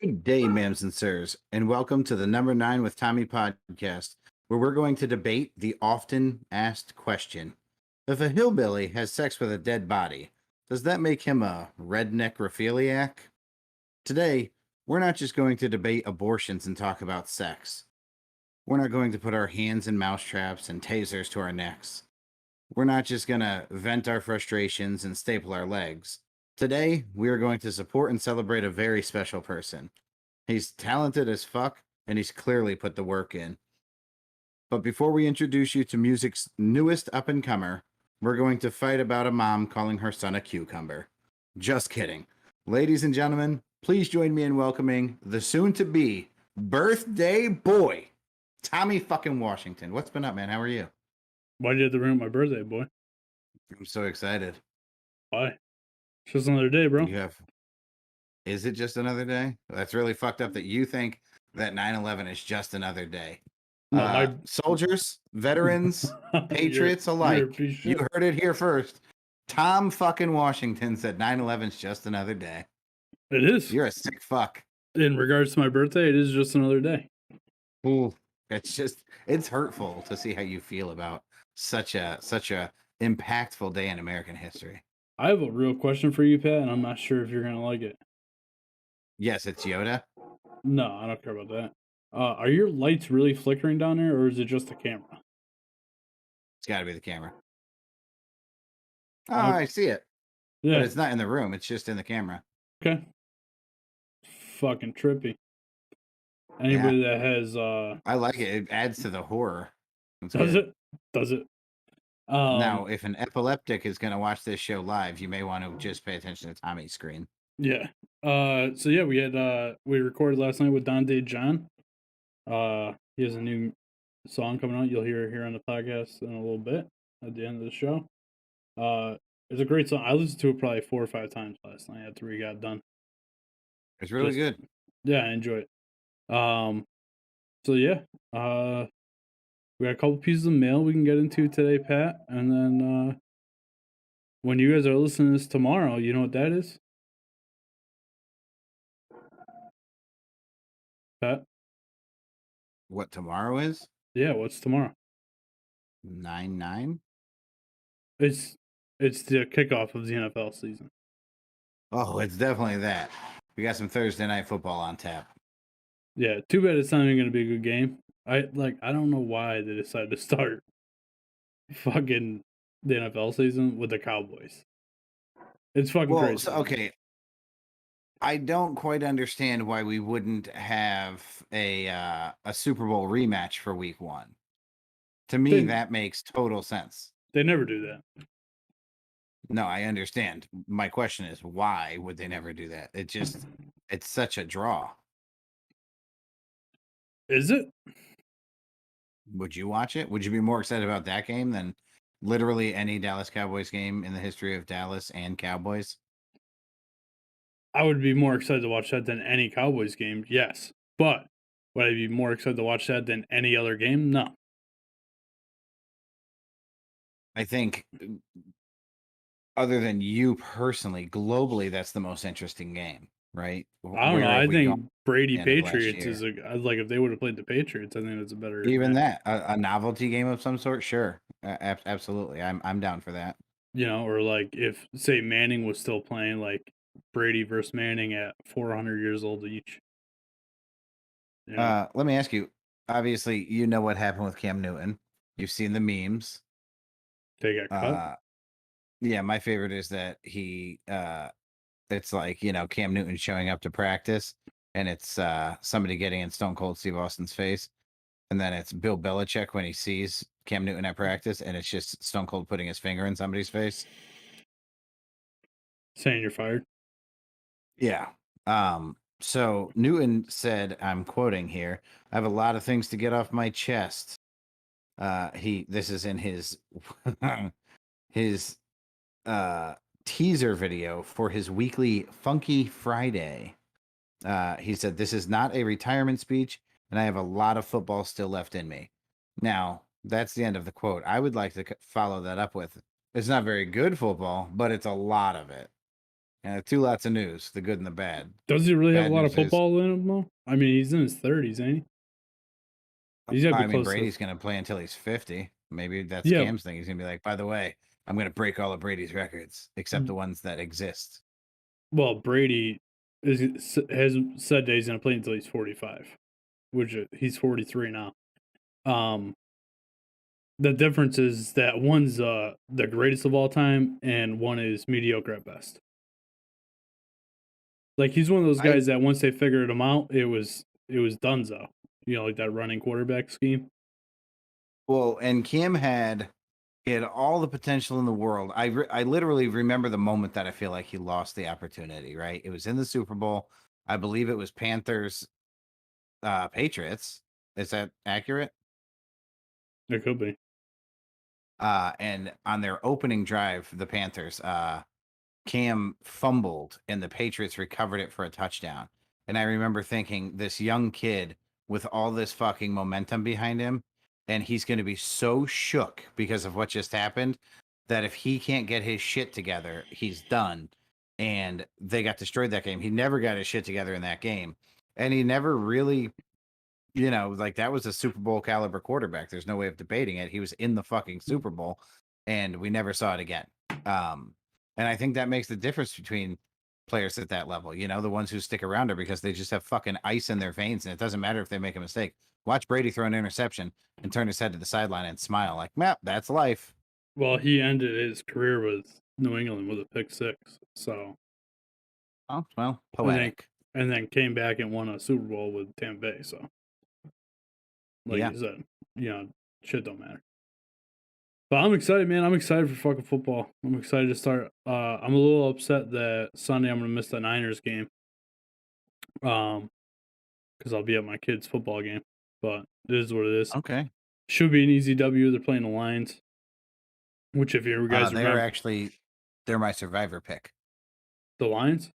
Good day, ma'ams and sirs, and welcome to the Number 9 with Tommy podcast, where we're going to debate the often asked question. If a hillbilly has sex with a dead body, does that make him a redneck rophiliac? Today, we're not just going to debate abortions and talk about sex. We're not going to put our hands in mousetraps and tasers to our necks. We're not just going to vent our frustrations and staple our legs. Today, we are going to support and celebrate a very special person. He's talented as fuck, and he's clearly put the work in. But before we introduce you to music's newest up and comer, we're going to fight about a mom calling her son a cucumber. Just kidding. Ladies and gentlemen, please join me in welcoming the soon to be birthday boy, Tommy fucking Washington. What's been up, man? How are you? Why did you have to ruin my birthday, boy? I'm so excited. Why? It's just another day, bro. You have. Is it just another day? That's really fucked up that you think that 9/11 is just another day. No, my Soldiers, veterans, patriots you're a alike, piece of you shit. heard it here first. Tom fucking Washington said 9/11 is just another day. It is. You're a sick fuck. In regards to my birthday, it is just another day. Ooh, it's hurtful to see how you feel about such a impactful day in American history. I have a real question for you, Pat, and I'm not sure if you're gonna like it. Yes, it's Yoda. No, I don't care about that. Are your lights really flickering down there, or is it just the camera? It's got to be the camera. Oh, Okay. I see it, but Yeah. it's not in the room. It's just in the camera. Okay. Fucking trippy. Yeah, Anybody that has I like it. It adds to the horror. It's does good. it? Does it? Now, if an epileptic is going to watch this show live, you may want to just pay attention to Tommy's screen. Yeah. So yeah, we recorded last night with Dante John. He has a new song coming out. You'll hear it here on the podcast in a little bit at the end of the show. It's a great song. I listened to it probably 4 or 5 times last night after we got done. It's really Just good. yeah, I enjoy it. So yeah, we got a couple pieces of mail we can get into today, Pat, and then when you guys are listening to this tomorrow, you know what that is, Pat? What tomorrow is? Yeah, what's tomorrow? 9/9. It's it's the kickoff of the NFL season. Oh, it's definitely that. We got some Thursday night football on tap. Yeah, too bad it's not even gonna be a good game. I don't know why they decided to start fucking the NFL season with the Cowboys. It's fucking Well, crazy so to me. okay, I don't quite understand why we wouldn't have a Super Bowl rematch for Week 1. To me, They that makes total sense. they never do that. No, I understand. My question is, why would they never do that? It's such a draw. Is it? Would you watch it? Would you be more excited about that game than literally any Dallas Cowboys game in the history of Dallas and Cowboys? I would be more excited to watch that than any Cowboys game, yes. But would I be more excited to watch that than any other game? No. I think, other than you personally, globally, that's the most interesting game, right? I don't know. Where have I we gone think Brady at the end of last Patriots is year? like if they would have played the Patriots, I think it's a better Even match. that, a novelty game of some sort, sure, absolutely, I'm down for that. Or like if say Manning was still playing, like Brady versus Manning at 400 years old each. You know, Let me ask you. Obviously, you know what happened with Cam Newton. You've seen the memes. they got cut. Uh, yeah, my favorite is that it's like, Cam Newton showing up to practice, and it's somebody getting in Stone Cold Steve Austin's face, and then it's Bill Belichick when he sees Cam Newton at practice, and it's just Stone Cold putting his finger in somebody's face. Saying you're fired. Yeah. So Newton said, I'm quoting here, I have a lot of things to get off my chest. This is in his his teaser video for his weekly Funky Friday. He said, this is not a retirement speech, and I have a lot of football still left in me. Now, that's the end of the quote. I would like to follow that up with, it's not very good football, but it's a lot of it. Two lots of news: the good and the bad. Does he really have a Bad lot of news is, football in him, though? I mean, he's in his 30s, ain't he? He's gotta be I mean, close to. Brady's going to play until he's 50. Maybe that's Yeah, Cam's thing. He's going to be like, by the way, I'm going to break all of Brady's records except the ones that exist. well, Brady has said that he's gonna play until he's 45, which he's 43 now. Um, the difference is that one's the greatest of all time, and one is mediocre at best. Like he's one of those I guys that once they figured him out, it was donezo. You know, like that running quarterback scheme. Well, and Cam he had all the potential in the world. I literally remember the moment that I feel like he lost the opportunity. Right, it was in the Super Bowl. I believe it was Panthers, Patriots. Is that accurate? It could be. And on their opening drive, the Panthers, Cam fumbled and the Patriots recovered it for a touchdown. And I remember thinking, this young kid with all this fucking momentum behind him, and he's going to be so shook because of what just happened that if he can't get his shit together, he's done. And they got destroyed that game. He never got his shit together in that game. And he never really, like that was a Super Bowl caliber quarterback. There's no way of debating it. He was in the fucking Super Bowl and we never saw it again. Um, and I think that makes the difference between players at that level, the ones who stick around are because they just have fucking ice in their veins and it doesn't matter if they make a mistake. Watch Brady throw an interception and turn his head to the sideline and smile like, "Map, that's life." Well, he ended his career with New England with a pick six. So Oh, well, and then poetic. and then came back and won a Super Bowl with Tampa Bay. So like Yeah. you said, shit don't matter. But I'm excited, man. I'm excited for fucking football. I'm excited to start. I'm a little upset that Sunday I'm gonna miss the Niners game. Because I'll be at my kid's football game. But it is what it is. Okay. Should be an easy W. They're playing the Lions, which if you guys remember, They're my survivor pick. the Lions.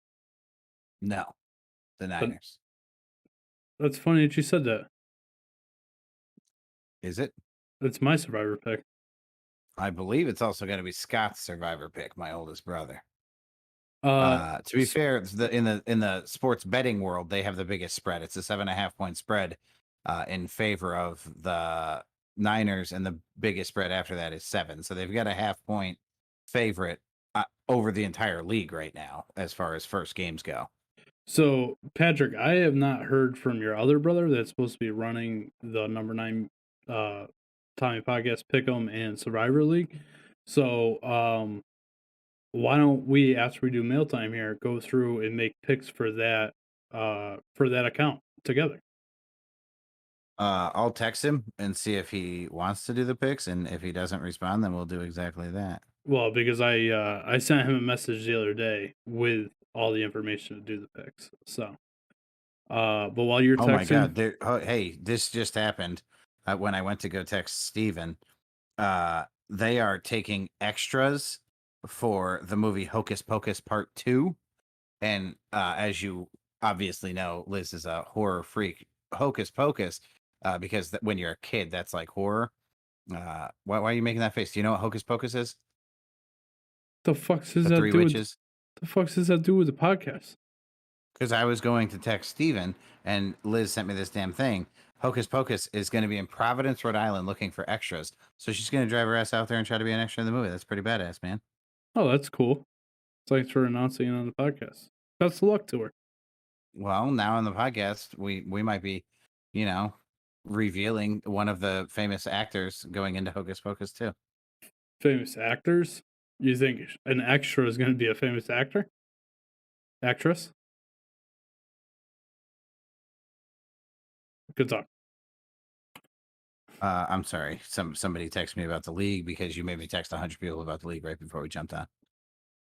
No, the But Niners. that's funny that you said that. Is it? That's my survivor pick. I believe it's also going to be Scott's survivor pick, my oldest brother. Uh, To be fair, in the sports betting world, they have the biggest spread. It's a 7.5 point spread in favor of the Niners, and the biggest spread after that is 7. So they've got a 0.5 point favorite over the entire league right now, as far as first games go. So Patrick, I have not heard from your other brother that's supposed to be running the number 9 Tommy Podcast Pick'em and Survivor League. So why don't we, after we do mail time here, go through and make picks for that account together? I'll text him and see if he wants to do the picks, and if he doesn't respond, then we'll do exactly that. Well, because I sent him a message the other day with all the information to do the picks. So but while you're Oh my God! texting, Hey, this just happened when I went to go text Steven. They are taking extras for the movie Hocus Pocus Part 2. And as you obviously know, Liz is a horror freak. Hocus Pocus, because when you're a kid, that's like horror. Why are you making that face? Do you know what Hocus Pocus is? the fuck does The that Three do with Witches? the fuck does that do with the podcast? Because I was going to text Steven, and Liz sent me this damn thing. Hocus Pocus is going to be in Providence, Rhode Island, looking for extras. So she's going to drive her ass out there and try to be an extra in the movie. That's pretty badass, man. Oh, that's cool. Thanks for announcing it on the podcast. Best of luck to her. Well, now on the podcast, we might be, you know, revealing one of the famous actors going into Hocus Pocus too. Famous actors? You think an extra is going to be a famous actor? Actress? Good talk. I'm sorry. Somebody texted me about the league because you made me text 100 people about the league right before we jumped on.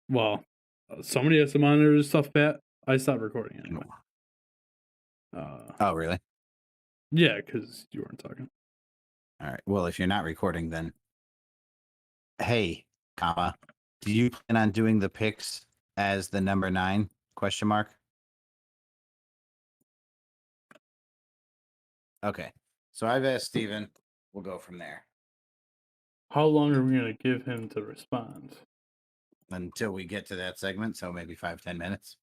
Well, somebody has to monitor this stuff, Pat. I stopped recording anyway. Oh, really? Yeah, because you weren't talking. All right. Well, if you're not recording, then hey, comma, do you plan on doing the picks as the number 9 question mark? Okay. So I've asked Steven. We'll go from there. How long are we going to give him to respond? until we get to that segment. So maybe 5-10 minutes.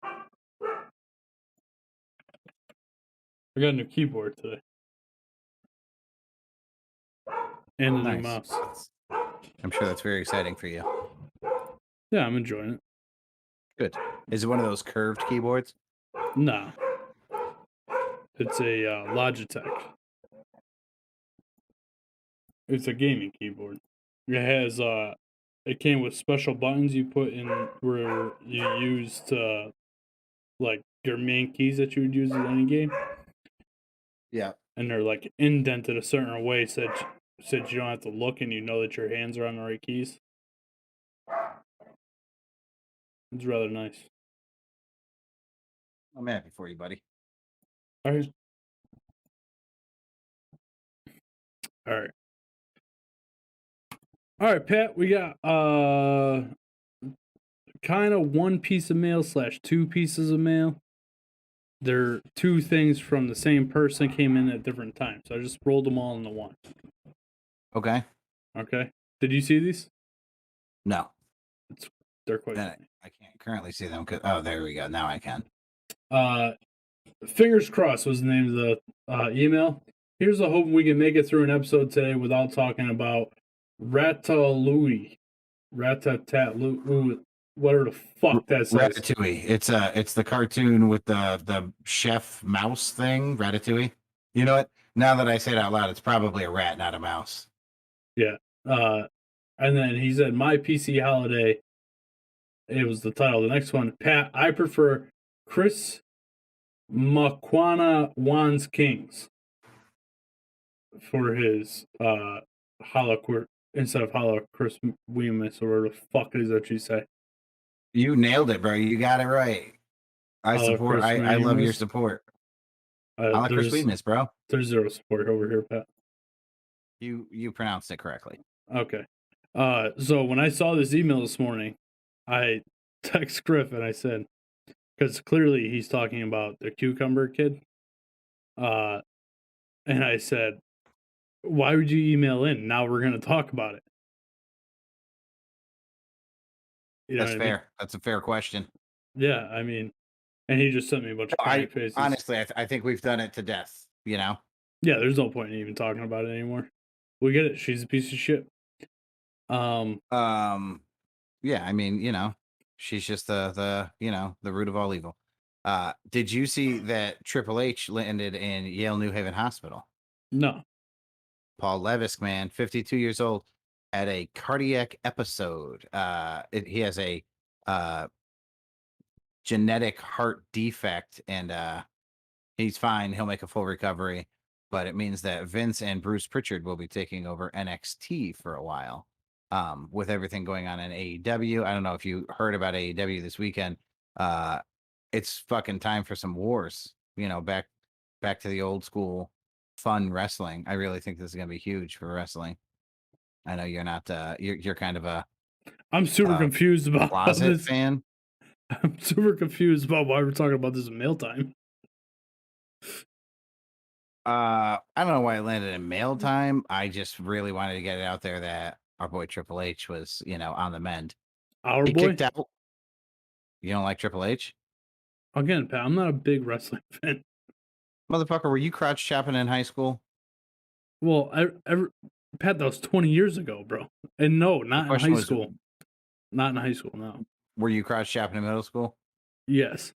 I got a new keyboard today. And a new Nice. mouse. I'm sure that's very exciting for you. Yeah, I'm enjoying it. Good. Is it one of those curved keyboards? Nah. It's a Logitech. It's a gaming keyboard. It has it came with special buttons you put in where you use to like your main keys that you would use in any game. Yeah. And they're like indented a certain way so that you don't have to look and you know that your hands are on the right keys. It's rather nice. I'm happy for you, buddy. All right. All right. All right, Pat, we got kind of one piece of mail / two pieces of mail. They're two things from the same person, came in at different times. So I just rolled them all into one. Okay. Okay. Did you see these? No. They're quite funny. I can't currently see them. Oh, there we go. Now I can. Fingers crossed was the name of the email. Here's a hope we can make it through an episode today without talking about Ratatouille. Ratatouille. Whatever the fuck that says. Ratatouille. It's the cartoon with the chef mouse thing. Ratatouille. You know what? Now that I say it out loud, it's probably a rat, not a mouse. Yeah. And then he said, "My PC holiday." It was the title. The next one, Pat. I prefer Chris Makwana Wan's Kings for his Holocaust instead of Holocaust Weemus or whatever the fuck it is that you say. You nailed it, bro. You got it right. I support. I love your support. Holocaust Weemus, bro. There's zero support over here, Pat. You pronounced it correctly. Okay. So when I saw this email this morning, I text Griff and I said, because clearly he's talking about the cucumber kid. And I said, why would you email in? Now we're going to talk about it. You know That's fair. That's a fair question. Yeah, I mean, and he just sent me a bunch of crying faces. Honestly, I think we've done it to death, you know? Yeah, there's no point in even talking about it anymore. We get it. She's a piece of shit. Yeah, I mean, you know, she's just the root of all evil. Did you see that Triple H landed in Yale New Haven Hospital? No. Paul Levisk, man, 52 years old, had a cardiac episode. He has a genetic heart defect, and he's fine. He'll make a full recovery, but it means that Vince and Bruce Pritchard will be taking over NXT for a while. With everything going on in AEW. I don't know if you heard about AEW this weekend. It's fucking time for some wars, you know, back to the old school fun wrestling. I really think this is going to be huge for wrestling. I know you're not, you're kind of a, I'm super confused about closet fan. I'm super confused about why we're talking about this in mail time. I don't know why it landed in mail time. I just really wanted to get it out there that our boy Triple H was, you know, on the mend. He boy? Kicked out. You don't like Triple H? Again, Pat, I'm not a big wrestling fan. Motherfucker, were you crotch chopping in high school? Well, Pat, that was 20 years ago, bro. And no, not in high school. Not in high school, no. Were you crotch chopping in middle school? Yes.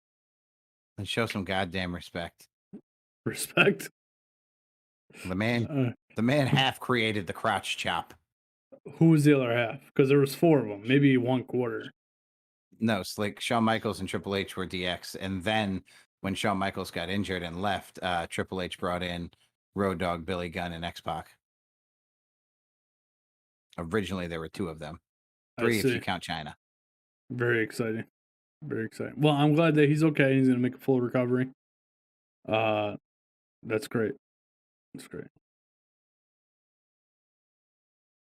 Then show some goddamn respect. Respect? The man half created the crotch chop. Who was the other half? Because there was 4 of them, maybe 1/4. No, it's like Shawn Michaels and Triple H were DX, and then when Shawn Michaels got injured and left, Triple H brought in Road Dogg, Billy Gunn, and X-Pac. Originally, there were 2 of them. 3 if you count China. Very exciting. Very exciting. Well, I'm glad that he's okay. He's going to make a full recovery. That's great. That's great.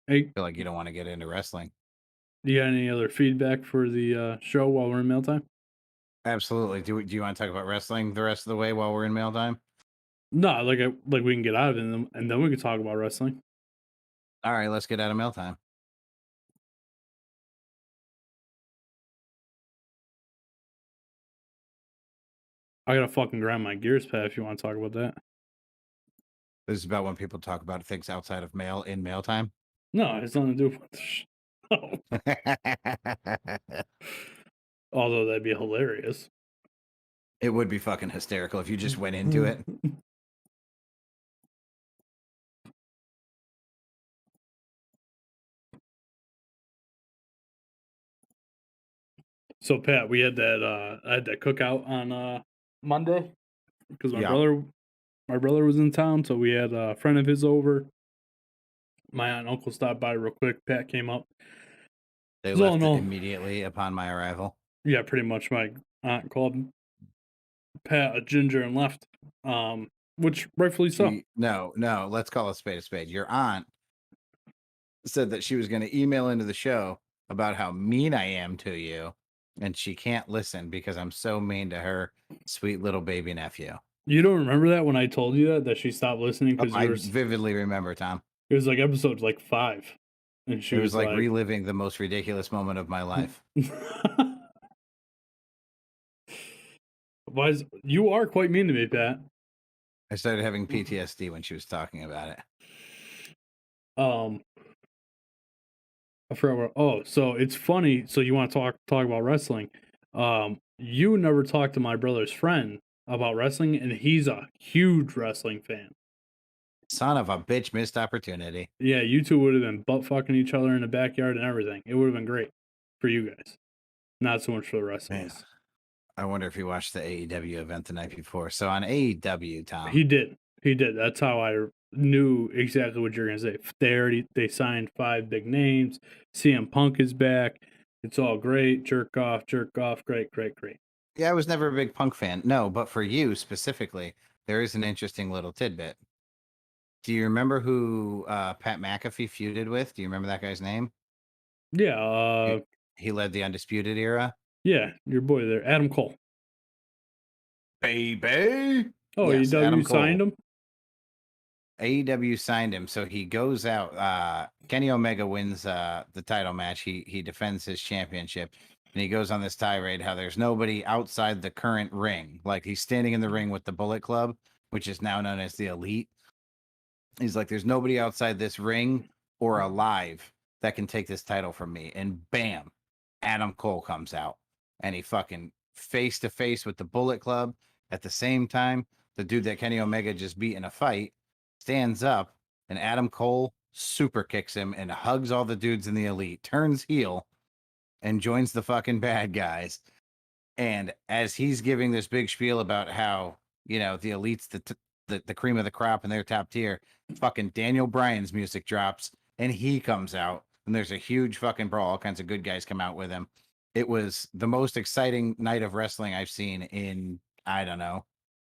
Hey, I feel like you don't want to get into wrestling. Do you got any other feedback for the show while we're in mail time? Absolutely. Do you want to talk about wrestling the rest of the way while we're in mail time? No, like we can get out of it and then we can talk about wrestling. All right, let's get out of mail time. I gotta fucking grind my gears, Pat, if you want to talk about that. This is about when people talk about things outside of mail in mail time. No, it's nothing to do with the show. Although that'd be hilarious. It would be fucking hysterical if you just went into it. So Pat, we had that I had that cookout on Monday because my Yeah. brother was in town, so we had a friend of his over. My aunt and uncle stopped by real quick. Pat came up. They So all in left all, immediately upon my arrival. yeah, pretty much my aunt called Pat a ginger and left. Which rightfully so. No, let's call a spade a spade. Your aunt said that she was going to email into the show about how mean I am to you, and she can't listen because I'm so mean to her sweet little baby nephew. You don't remember that when I told you that she stopped listening Oh, because I vividly remember, Tom. it was like episode like 5, and she It was was like like, reliving the most ridiculous moment of my life. "Why is you are quite mean to me, Pat?" I started having PTSD when she was talking about it. Um, I forgot what. Oh, so it's funny. So you want to talk about wrestling? You never talked to my brother's friend about wrestling, and he's a huge wrestling fan. Son of a bitch, missed opportunity. Yeah, you two would have been butt fucking each other in the backyard and everything. It would have been great for you guys. Not so much for the rest of Man, us. I wonder if he watched the AEW event the night before. So on AEW, Tom, He did. He did. That's how I knew exactly what you're gonna say. They signed 5 big names. CM Punk is back. It's all great. Jerk off. Great, great, great. yeah, I was never a big Punk fan. No, but for you specifically, there is an interesting little tidbit. Do you remember who Pat McAfee feuded with? Do you remember that guy's name? Yeah. He led the Undisputed Era. Yeah. Your boy there, Adam Cole. Baby. Oh, Yes, AEW Adam signed Cole. him. AEW signed him, so he goes out. Kenny Omega wins the title match. He defends his championship, and he goes on this tirade how there's nobody outside the current ring. Like he's standing in the ring with the Bullet Club, which is now known as the Elite. He's like, there's nobody outside this ring or alive that can take this title from me. And bam, Adam Cole comes out, and he fucking face to face with the Bullet Club. At the same time, the dude that Kenny Omega just beat in a fight stands up, and Adam Cole super kicks him and hugs all the dudes in the Elite, turns heel, and joins the fucking bad guys. And as he's giving this big spiel about how, the Elite's the cream of the crop and they're top tier, fucking Daniel Bryan's music drops and he comes out, and there's a huge fucking brawl. All kinds of good guys come out with him. It was the most exciting night of wrestling I've seen in, I don't know,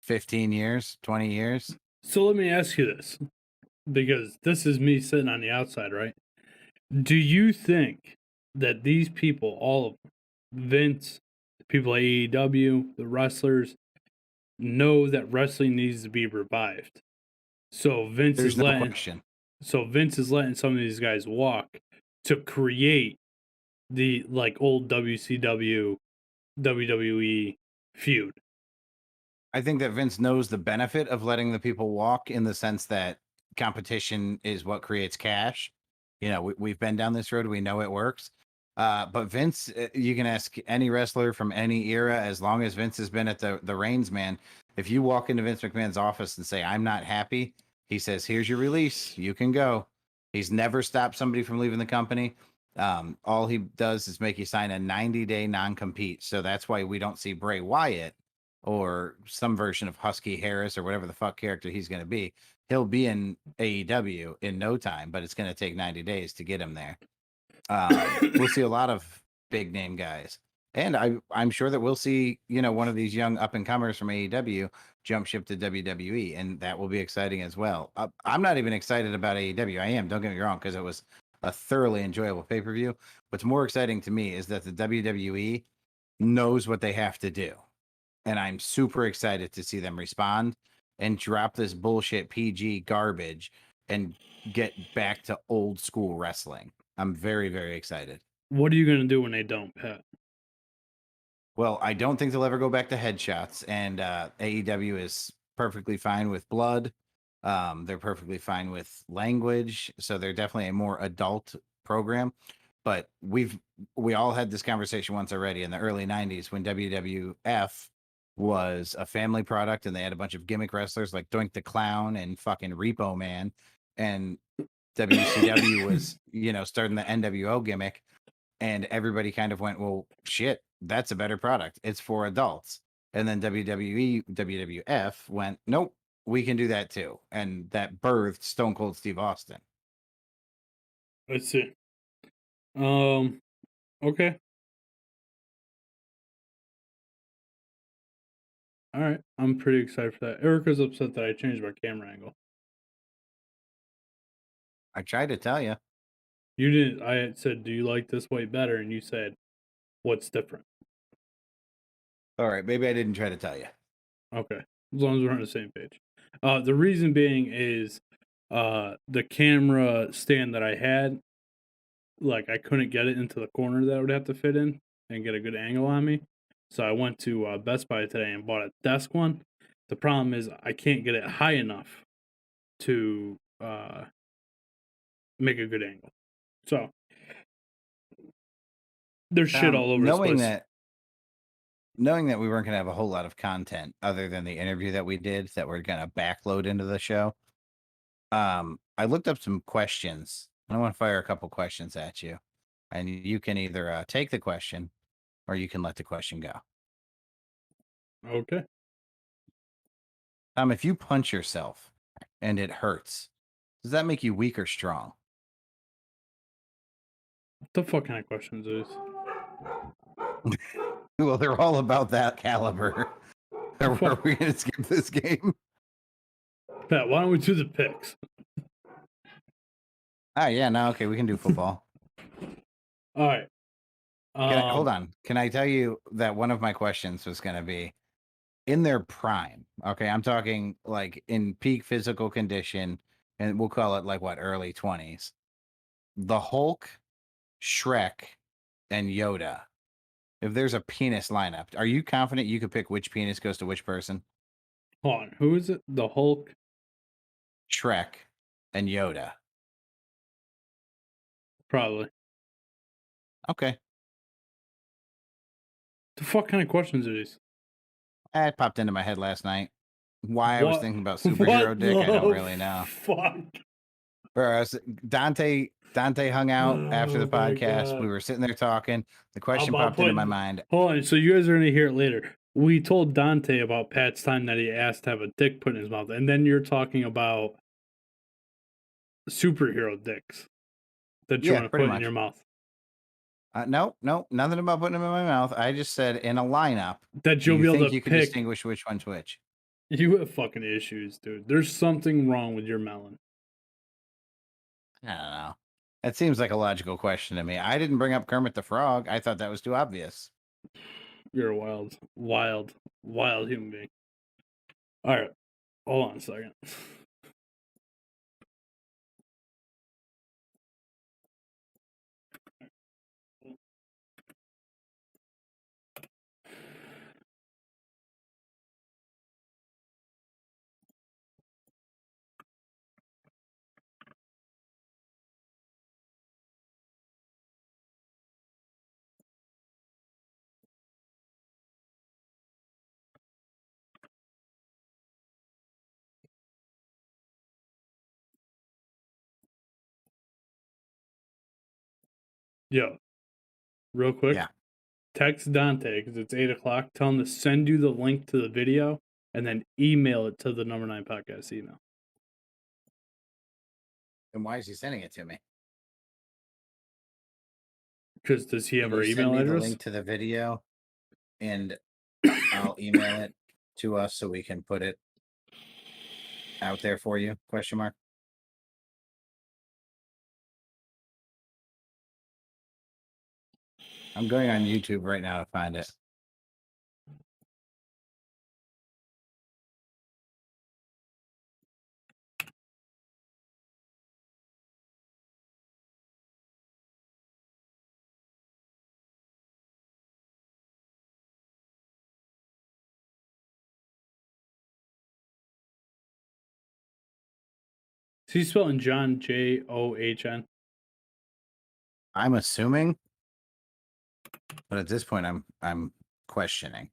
15 years, 20 years. So let me ask you this, because this is me sitting on the outside, right? Do you think that these people, all of them, Vince, the people at AEW, the wrestlers, know that wrestling needs to be revived? So There's no question. Vince is letting some of these guys walk to create the like old WCW WWE feud. I think that Vince knows the benefit of letting the people walk in the sense that competition is what creates cash. We've been down this road. We know it works. But Vince, you can ask any wrestler from any era, as long as Vince has been at the reins, man. If you walk into Vince McMahon's office and say, I'm not happy, he says, here's your release. You can go. He's never stopped somebody from leaving the company. All he does is make you sign a 90-day non-compete. So that's why we don't see Bray Wyatt or some version of Husky Harris or whatever the fuck character he's going to be. He'll be in AEW in no time, but it's going to take 90 days to get him there. We'll see a lot of big name guys. And I'm sure that we'll see, one of these young up and comers from AEW jump ship to WWE, and that will be exciting as well. I'm not even excited about AEW. I am, don't get me wrong, because it was a thoroughly enjoyable pay-per-view. What's more exciting to me is that the WWE knows what they have to do. And I'm super excited to see them respond and drop this bullshit PG garbage and get back to old school wrestling. I'm very, very excited. What are you going to do when they don't, Pat? Well, I don't think they'll ever go back to headshots, and AEW is perfectly fine with blood. They're perfectly fine with language, so they're definitely a more adult program. But we all had this conversation once already in the early '90s when WWF was a family product, and they had a bunch of gimmick wrestlers like Doink the Clown and fucking Repo Man, and WCW was starting the NWO gimmick, and everybody kind of went, well, shit, that's a better product. It's for adults. And then WWF went, nope, we can do that too. And that birthed Stone Cold Steve Austin. I see. Okay. All right. I'm pretty excited for that. Erica's upset that I changed my camera angle. I tried to tell you. You didn't. I had said, "Do you like this way better?" And you said, "What's different?" All right, maybe I didn't try to tell you. Okay, as long as we're on the same page. The reason being is, the camera stand that I had, like I couldn't get it into the corner that I would have to fit in and get a good angle on me. So I went to Best Buy today and bought a desk one. The problem is I can't get it high enough to make a good angle. So there's shit all over the place. Knowing that we weren't going to have a whole lot of content other than the interview that we did that we're going to backload into the show, I looked up some questions. I want to fire a couple questions at you, and you can either take the question or you can let the question go. Okay. If you punch yourself and it hurts, does that make you weak or strong? What the fuck kind of questions is? Well, they're all about that caliber. Are we going to skip this game? Pat, why don't we do the picks? Ah, yeah, no, okay, we can do football. All right. Hold on. Can I tell you that one of my questions was going to be in their prime? Okay, I'm talking like in peak physical condition, and we'll call it like what, early 20s. The Hulk, Shrek, and Yoda. If there's a penis lineup, are you confident you could pick which penis goes to which person? Hold on. Who is it? The Hulk? Shrek and Yoda. Probably. Okay. The fuck kind of questions are these? It popped into my head last night. Why I was thinking about What superhero dick, I don't the really know. Fuck. Whereas Dante hung out after the Oh my podcast. God. We were sitting there talking. The question About popped into my mind. Hold on. So you guys are gonna hear it later. We told Dante about Pat's time that he asked to have a dick put in his mouth, and then you're talking about superhero dicks that you Yeah, want to pretty put in much. your mouth. No, nothing about putting them in my mouth. I just said in a lineup. That Do you'll you be able think to you could pick. distinguish which one's which? You have fucking issues, dude. There's something wrong with your melon. I don't know. That seems like a logical question to me. I didn't bring up Kermit the Frog. I thought that was too obvious. You're a wild human being. All right, hold on a second. Yo, real quick. Yeah. Text Dante because it's 8:00. Tell him to send you the link to the video and then email it to the number 9 podcast email. And why is he sending it to me? Because does he have Can our you send email me the address? link to the video, and I'll email it to us so we can put it out there for you? Question mark. I'm going on YouTube right now to find it. Is he spelling John John? I'm assuming, but at this point, I'm questioning.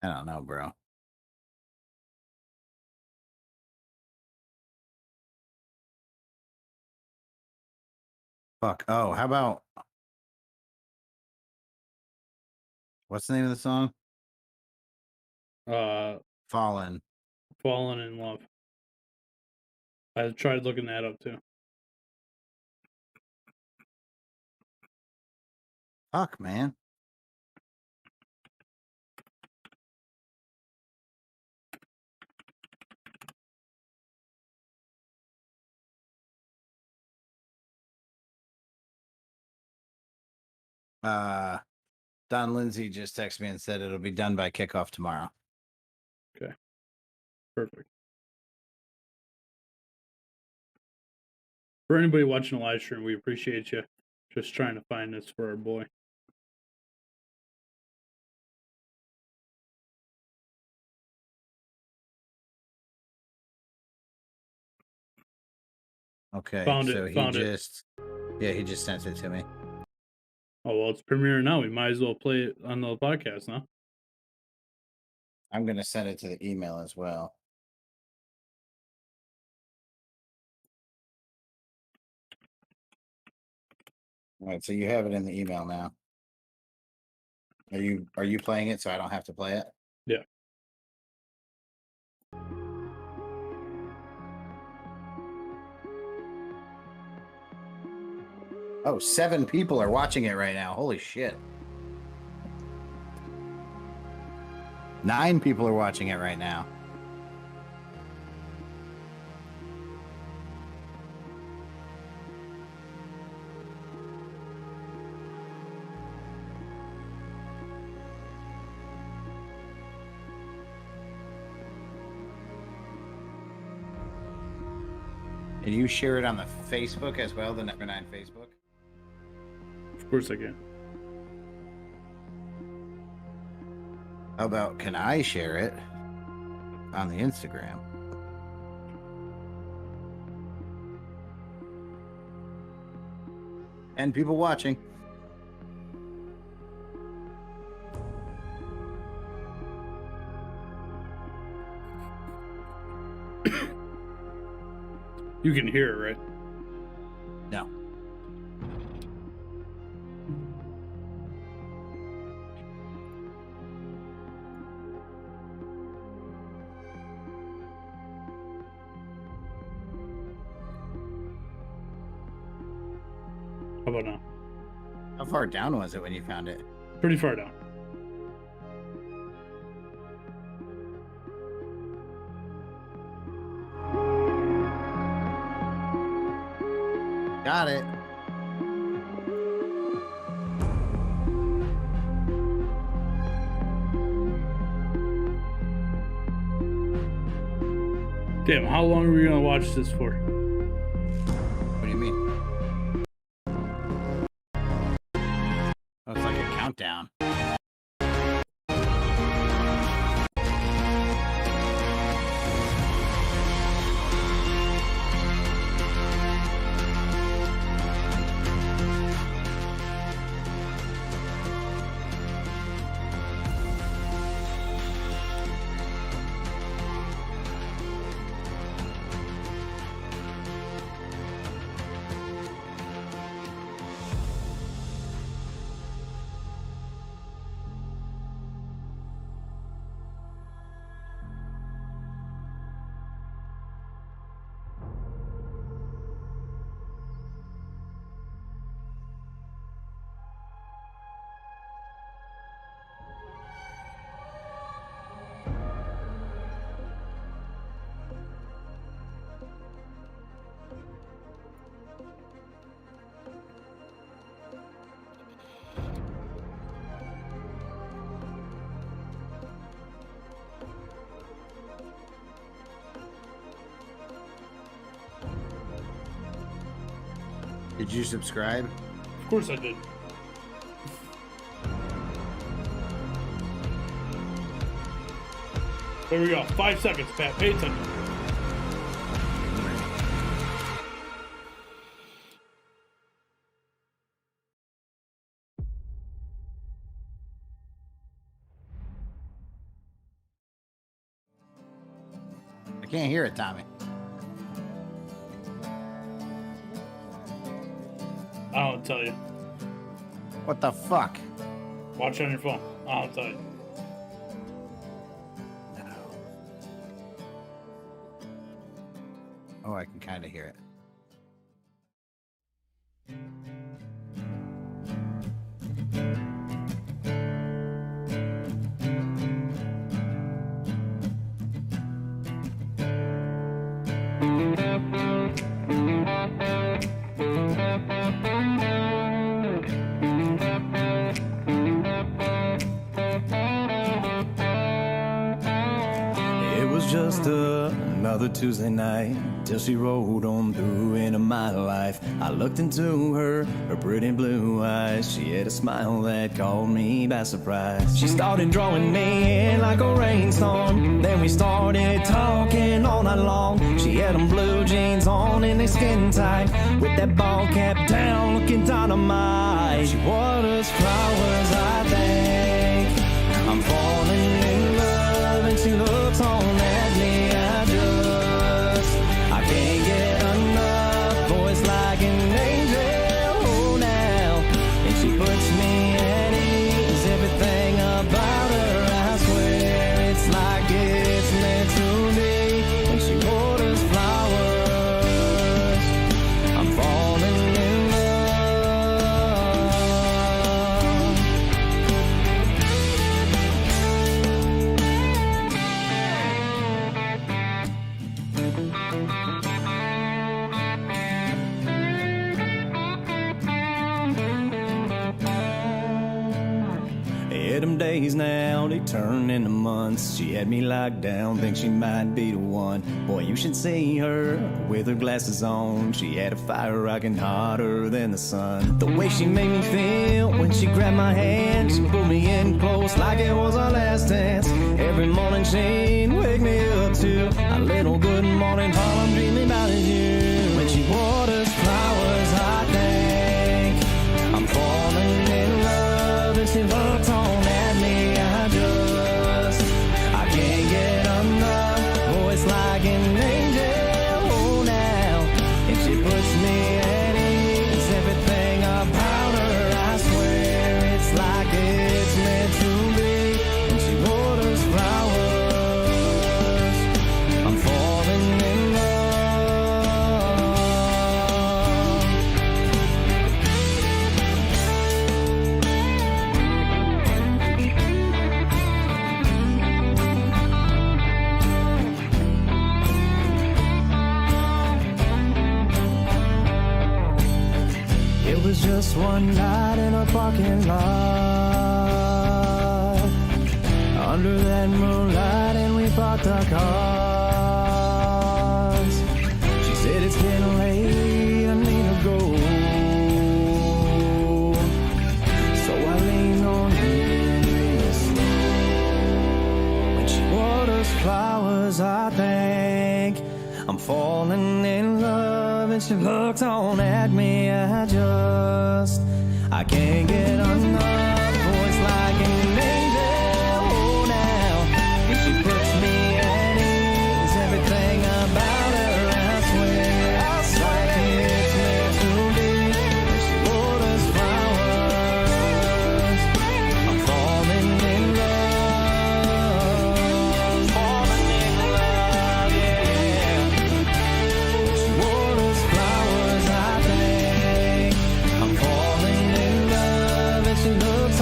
I don't know, bro. Fuck. Oh, how about what's the name of the song? Fallin. Fallen in Love. I tried looking that up too. Fuck, man. Don Lindsay just texted me and said it'll be done by kickoff tomorrow. Okay. Perfect. For anybody watching the live stream, we appreciate you just trying to find this for our boy. Okay. Found so it. He just sent it to me. Oh, well, it's premiering now. We might as well play it on the podcast now. I'm going to send it to the email as well. All right, so you have it in the email now. Are you playing it so I don't have to play it? Yeah. Oh, 7 people are watching it right now. Holy shit. 9 people are watching it right now. Can you share it on the Facebook as well, the Number 9 Facebook? Of course I can. How about, can I share it on the Instagram? And people watching. You can hear it, right? No. How about now? How far down was it when you found it? Pretty far down. Got it. Damn, how long are we gonna watch this for? What do you mean? Oh, it's like a countdown. Did you subscribe? Of course I did. There we go. 5 seconds, Pat. Pay attention. I can't hear it, Tommy. I don't tell you. What the fuck? Watch on your phone. I don't tell you. No. Oh, I can kind of hear it. It was just another Tuesday night till she rolled on through into my life. I looked into her pretty blue eyes. She had a smile that caught me by surprise. She started drawing me in like a rainstorm. Then we started talking all night long. She had them blue jeans on and they skin tight, with that ball cap down, looking dynamite. She waters flowers, I think. I'm falling in love and she looks on at me. I can't get enough. Voice like an angel, oh now. And she puts me at ease. Everything about her, I swear, it's like it's meant to be. When she waters flowers, I'm falling in love. Yeah, them days now, they turn into months. She had me locked down, think she might be the one. Boy, you should see her with her glasses on. She had a fire rocking hotter than the sun. The way she made me feel when she grabbed my hand, she pulled me in close like it was our last dance. Every morning she'd wake me up to a little good morning call. I'm dreaming about you. When she waters flowers, I think I'm falling in love. And she looked on at me, I can't get enough. Voice like an angel, oh now. And she puts me at ease. Everything about her, I swear, it's like it's meant to be. And she waters flowers, I'm falling in love. It was just one night in a parking lot, under that moonlight, and we parked our cars. She said it's getting late, I need to go. So I leaned on her slow. When she waters flowers, I think I'm falling in love. And she looked on at me, I can't get enough. Voice like an angel, oh now. And she puts me at ease. Everything about her, I swear, like it's meant to be. And she waters flowers, I'm falling in love. Falling in love, yeah. She waters flowers, I think I'm falling in love. And she looks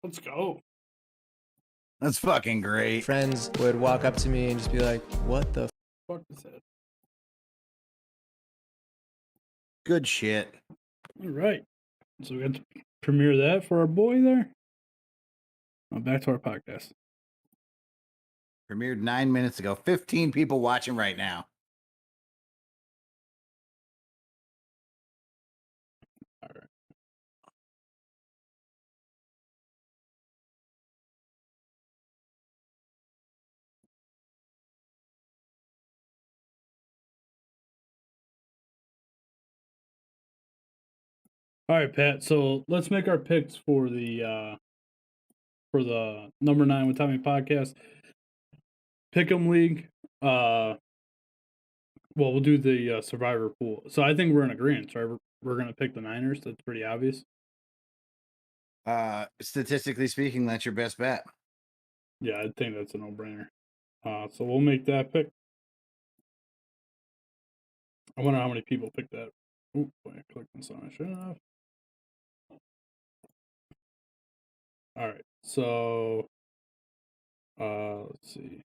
Let's go. That's fucking great. Friends would walk up to me and just be like, "What the Fuck is that? Good shit. All right. So we got to premiere that for our boy there. Back to our podcast. Premiered 9 minutes ago. 15 people watching right now. All right. All right, Pat. So let's make our picks for the number 9 with Tommy podcast. Pick'em league. Well, we'll do the survivor pool. So I think we're in agreement, right? We're gonna pick the Niners. That's pretty obvious. Statistically speaking, that's your best bet. Yeah, I think that's a no-brainer. So we'll make that pick. I wonder how many people picked that. Oop, I clicked on something I shouldn't have. All right, so let's see.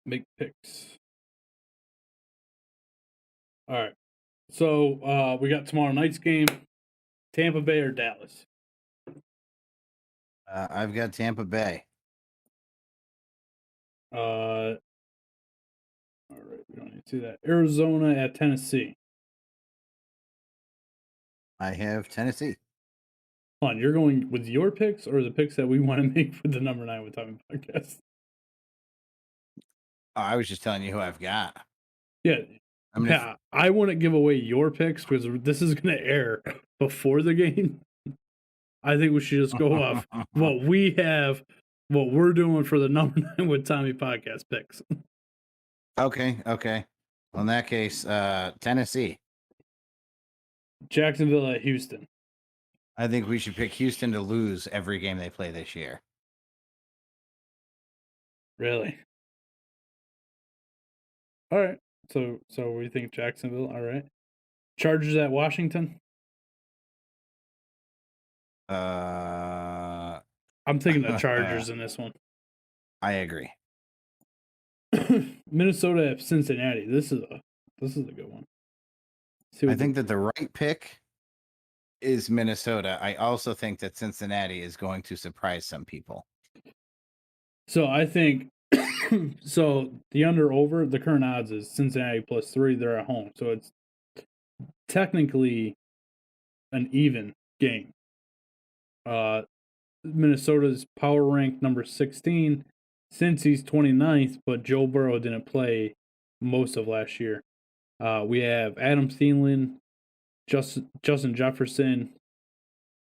Make picks. All right, so we got tomorrow night's game: Tampa Bay or Dallas. I've got Tampa Bay. All right, we don't need to see that. Arizona at Tennessee. I have Tennessee. Hold on, you're going with your picks or the picks that we want to make for the number 9 with Tommy podcast? Oh, I was just telling you who I've got. Yeah, I mean, Pat, I want to give away your picks because this is going to air before the game. I think we should just go off what we have, what we're doing for the number 9 with Tommy podcast picks. Okay. Well, in that case, Tennessee. Jacksonville at Houston. I think we should pick Houston to lose every game they play this year. Really? All right. So we think Jacksonville. All right. Chargers at Washington. I'm taking the Chargers in this one. I agree. Minnesota at Cincinnati. This is a good one. I think that the right pick is Minnesota. I also think that Cincinnati is going to surprise some people. So I think so the under over, the current odds is Cincinnati +3, they're at home. So it's technically an even game. Minnesota's power rank number 16, Cincy's 29th, but Joe Burrow didn't play most of last year. We have Adam Thielen, Justin Jefferson,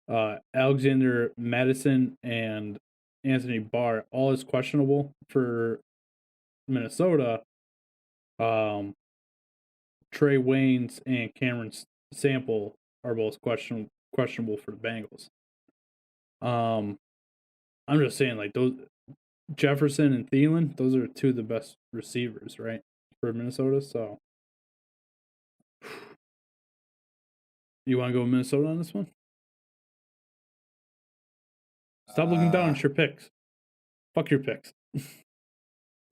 Alexander Madison, and Anthony Barr. All is questionable for Minnesota. Trey Waynes and Cameron Sample are both questionable for the Bengals. I'm just saying, like, those Jefferson and Thielen, those are two of the best receivers, right, for Minnesota. So, you want to go with Minnesota on this one? Stop looking down at your picks. Fuck your picks.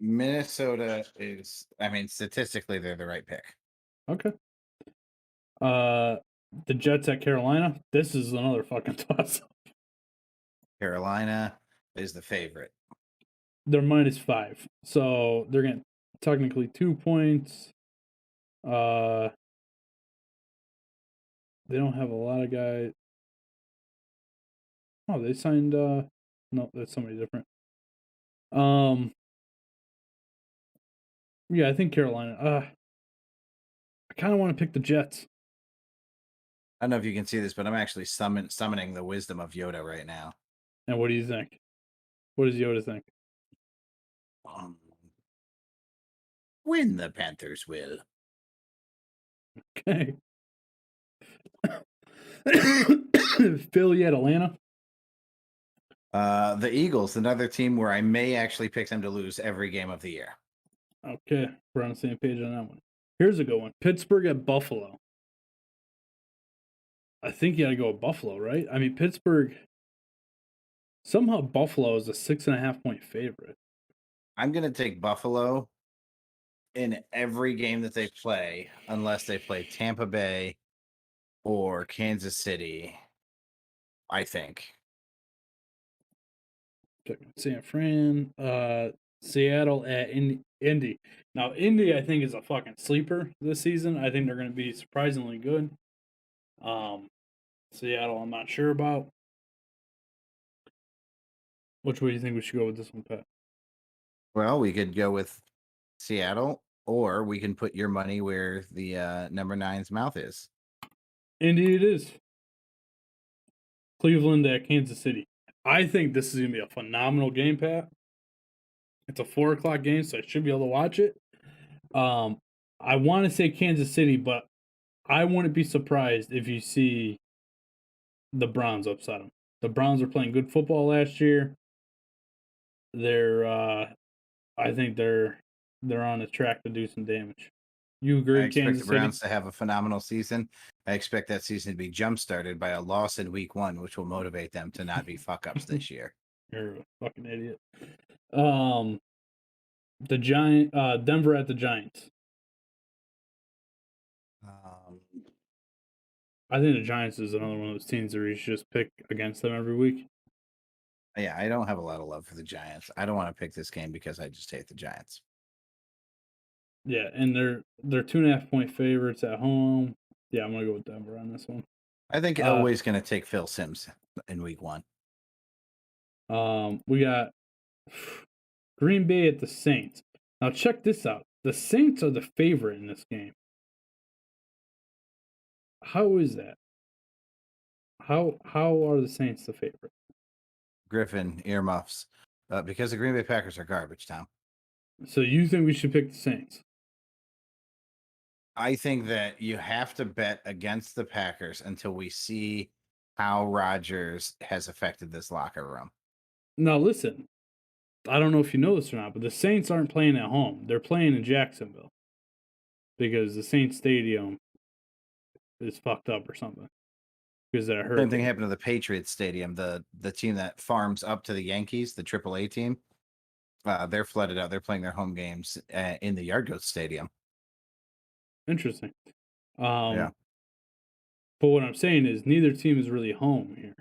Minnesota is, I mean, statistically, they're the right pick. Okay. The Jets at Carolina. This is another fucking toss. Carolina is the favorite. They're -5, so they're getting technically 2 points. They don't have a lot of guys. Oh, they signed. No, that's somebody different. Yeah, I think Carolina. I kind of want to pick the Jets. I don't know if you can see this, but I'm actually summoning the wisdom of Yoda right now. And what do you think? What does Yoda think? Win the Panthers will. Okay. Philly at Atlanta. The Eagles, another team where I may actually pick them to lose every game of the year. Okay, we're on the same page on that one. Here's a good one. Pittsburgh at Buffalo. I think you got to go with Buffalo, right? I mean, Pittsburgh. Somehow Buffalo is a 6.5-point favorite. I'm going to take Buffalo in every game that they play, unless they play Tampa Bay or Kansas City, I think. San Fran, Seattle at Indy. Now, Indy, I think, is a fucking sleeper this season. I think they're going to be surprisingly good. Seattle, I'm not sure about. Which way do you think we should go with this one, Pat? Well, we could go with Seattle, or we can put your money where the number 9's mouth is. Indy it is. Cleveland at Kansas City. I think this is going to be a phenomenal game, Pat. It's a 4 o'clock game, so I should be able to watch it. I want to say Kansas City, but I wouldn't be surprised if you see the Browns upset them. The Browns are playing good football last year. I think they're on a track to do some damage. You agree, I expect Kansas the Browns City? to have a phenomenal season. I expect that season to be jump-started by a loss in week 1, which will motivate them to not be fuck-ups this year. You're a fucking idiot. Denver at the Giants. I think the Giants is another one of those teams where you should just pick against them every week. Yeah, I don't have a lot of love for the Giants. I don't want to pick this game because I just hate the Giants. Yeah, and they're 2.5-point favorites at home. Yeah, I'm gonna go with Denver on this one. I think Elway's going to take Phil Simms in week 1. We got Green Bay at the Saints. Now check this out. The Saints are the favorite in this game. How is that? How are the Saints the favorite? Griffin, earmuffs. Because the Green Bay Packers are garbage, Tom. So you think we should pick the Saints? I think that you have to bet against the Packers until we see how Rodgers has affected this locker room. Now listen, I don't know if you know this or not, but the Saints aren't playing at home. They're playing in Jacksonville because the Saints Stadium is fucked up or something. Because that hurt. Same thing happened to the Patriots Stadium, the team that farms up to the Yankees, the AAA team. They're flooded out. They're playing their home games in the Yard Goats Stadium. Interesting. Yeah. But what I'm saying is neither team is really home here.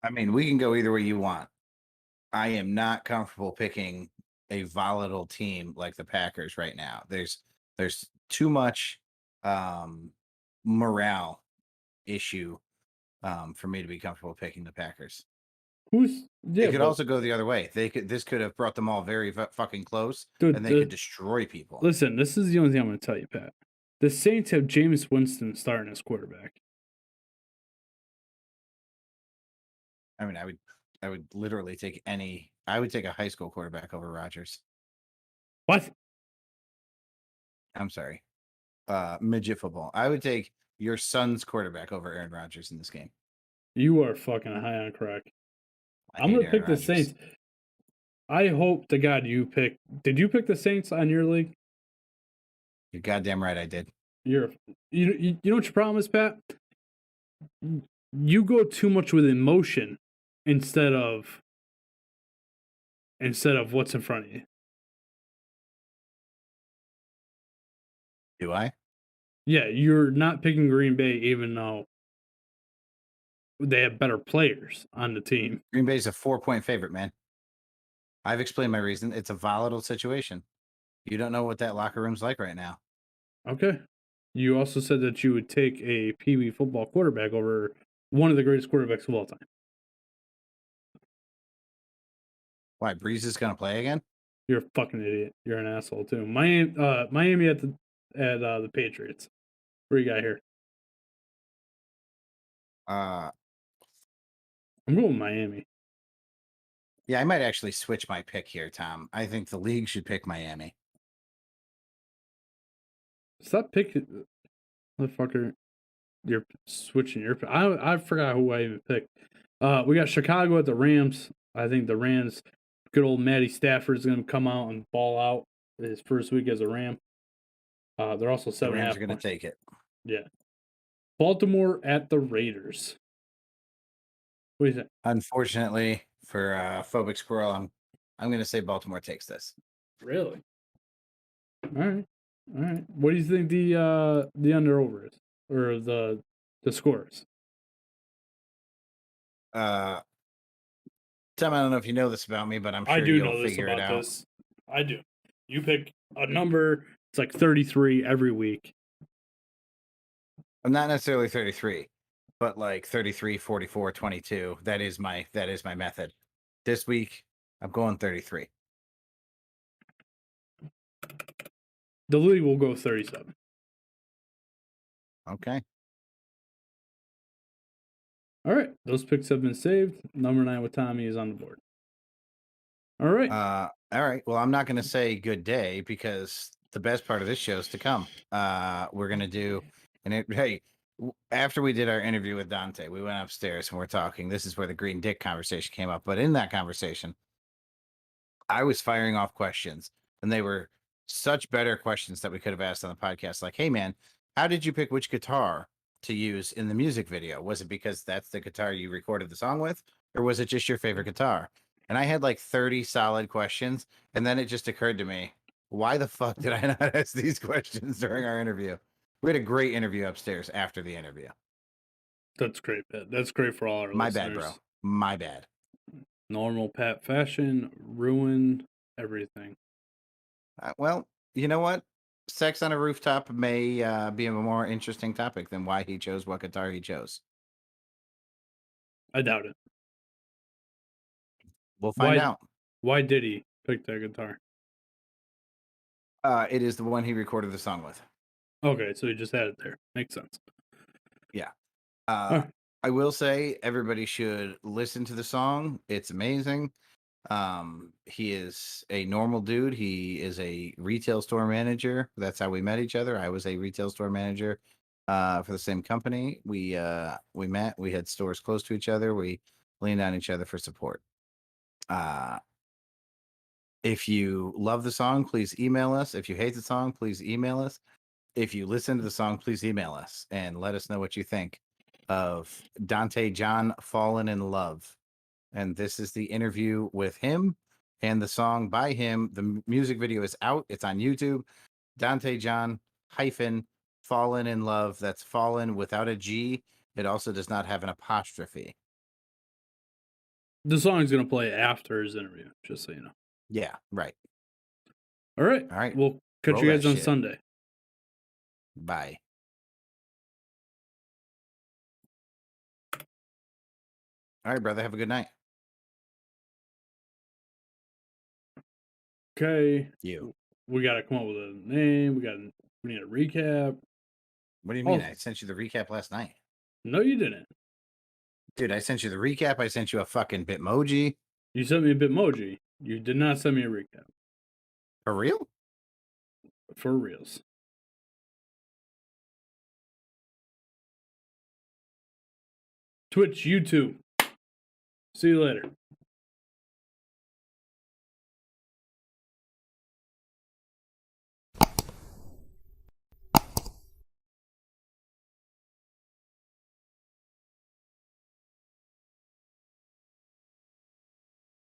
I mean, we can go either way you want. I am not comfortable picking a volatile team like the Packers right now. There's too much morale issue for me to be comfortable picking the Packers. They could also go the other way. This could have brought them all very fucking close, and they could destroy people. Listen, this is the only thing I'm going to tell you, Pat. The Saints have Jameis Winston starting as quarterback. I mean, I would literally take I would take a high school quarterback over Rodgers. What? I'm sorry. Midget football. I would take your son's quarterback over Aaron Rodgers in this game. You are fucking high on crack. I'm going to pick the Saints. I hope to God you pick. Did you pick the Saints on your league? You're goddamn right I did. You know what your problem is, Pat? You go too much with emotion instead of what's in front of you. Do I? Yeah, you're not picking Green Bay even though they have better players on the team. Green Bay's a 4-point favorite, man. I've explained my reason. It's a volatile situation. You don't know what that locker room's like right now. Okay. You also said that you would take a Pee Wee football quarterback over one of the greatest quarterbacks of all time. Why, Breeze is going to play again? You're a fucking idiot. You're an asshole too. Miami at the Patriots. What do you got here? I'm going with Miami. Yeah, I might actually switch my pick here, Tom. I think the league should pick Miami. Stop picking, motherfucker. You're switching your. I forgot who I even picked. We got Chicago at the Rams. I think the Rams, good old Matty Stafford is going to come out and ball out his first week as a Ram. They're also 7.5. The Rams are going to take it. Yeah. Baltimore at the Raiders. What do you think? Unfortunately for Phobic Squirrel, I'm going to say Baltimore takes this. Really? All right. All right. What do you think the under over is, or the scores? Tom, I don't know if you know this about me, but I'm I sure do you'll know this figure it about out. this. I do. You pick a number. It's like 33 every week. I'm not necessarily 33, but like 33, 44, 22. That is my method. This week, I'm going 33. The league will go 37. Okay. All right. Those picks have been saved. Number 9 with Tommy is on the board. All right. All right. Well, I'm not going to say good day because the best part of this show is to come. We're going to do after we did our interview with Dante, we went upstairs and we're talking. This is where the green dick conversation came up. But in that conversation, I was firing off questions, and they were such better questions that we could have asked on the podcast. Like, hey, man, how did you pick which guitar to use in the music video? Was it because that's the guitar you recorded the song with, or was it just your favorite guitar? And I had like 30 solid questions. And then it just occurred to me, why the fuck did I not ask these questions during our interview? We had a great interview upstairs after the interview. That's great, Pat. That's great for all our My listeners. bad, bro. My bad. Normal Pat fashion, ruin everything. Well, you know what? Sex on a rooftop may be a more interesting topic than why he chose what guitar he chose. I doubt it. We'll find Why? out. Why did he pick that guitar? It is the one he recorded the song with. Okay, so he just had it there. Makes sense. Yeah. Alright. I will say everybody should listen to the song. It's amazing. He is a normal dude. He is a retail store manager. That's how we met each other. I was a retail store manager for the same company. We met. We had stores close to each other. We leaned on each other for support. If you love the song, please email us. If you hate the song, please email us. If you listen to the song, please email us and let us know what you think of Dante John, Fallen in Love. And this is the interview with him and the song by him. The music video is out. It's on YouTube. Dante John hyphen Fallen in Love. That's Fallen without a G. It also does not have an apostrophe. The song's gonna play after his interview, just so you know. Yeah, right. All right. All right. We'll catch Roll you that guys on shit. Sunday. Bye. All right, brother. Have a good night. Okay. You. We gotta come up with a name. We need a recap. What do you mean? Oh. I sent you the recap last night. No, you didn't. Dude, I sent you the recap. I sent you a fucking Bitmoji. You sent me a Bitmoji. You did not send me a recap. For real? For reals. Twitch, YouTube. See you later.